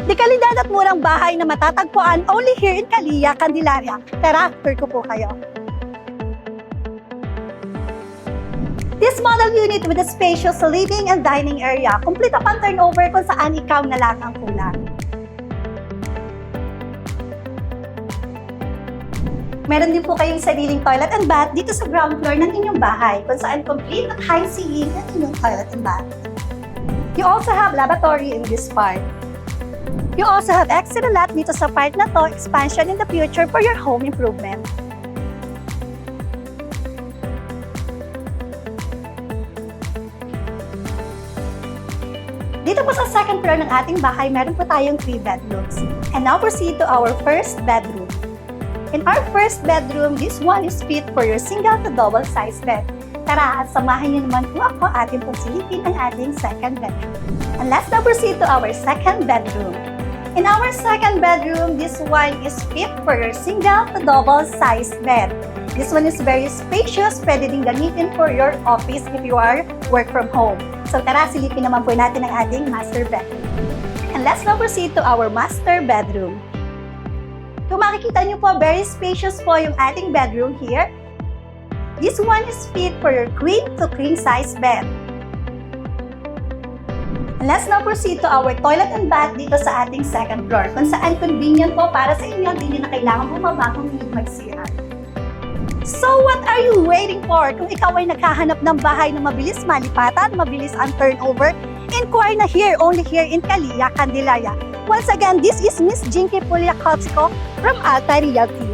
Di kalidad at murang bahay na matatagpuan only here in Calilla, Candelaria. Tara, tour ko po kayo. This model unit with a spacious living and dining area, complete upon turnover kung saan ikaw na lang ang kulang. Meron din po kayong sariling toilet and bath dito sa ground floor ng inyong bahay, kung saan complete at high ceiling ang inyong toilet and bath. You also have lavatory in this part. You also have extra lot dito sa part na to, expansion in the future for your home improvement. Dito po sa second floor ng ating bahay, meron po tayong 3 bedrooms. And now proceed to our first bedroom. In our first bedroom, this one is fit for your single to double size bed. Tara at samahan niyo naman po ako ating pagsilipin ang ating second bedroom. And let's now proceed to our second bedroom. In our second bedroom, this one is fit for your single to double size bed. This one is very spacious, pwede din gamitin for your office if you are work from home. So tara, silipin naman po natin ang ating master bedroom. And let's now proceed to our master bedroom. Kung makikita nyo po, very spacious po yung ating bedroom here. This one is fit for your queen to king size bed. And let's now proceed to our toilet and bath dito sa ating second floor, kung saan convenient po para sa inyo, hindi nyo na kailangan bumaba kung hindi mag-CR. So what are you waiting for? Kung ikaw ay naghahanap ng bahay na mabilis malipatan, mabilis ang turnover, inquire na here, only here in Calilla, Candelaria. Once again, this is Miss Jinky Pulia Cotsico from Alta Realty.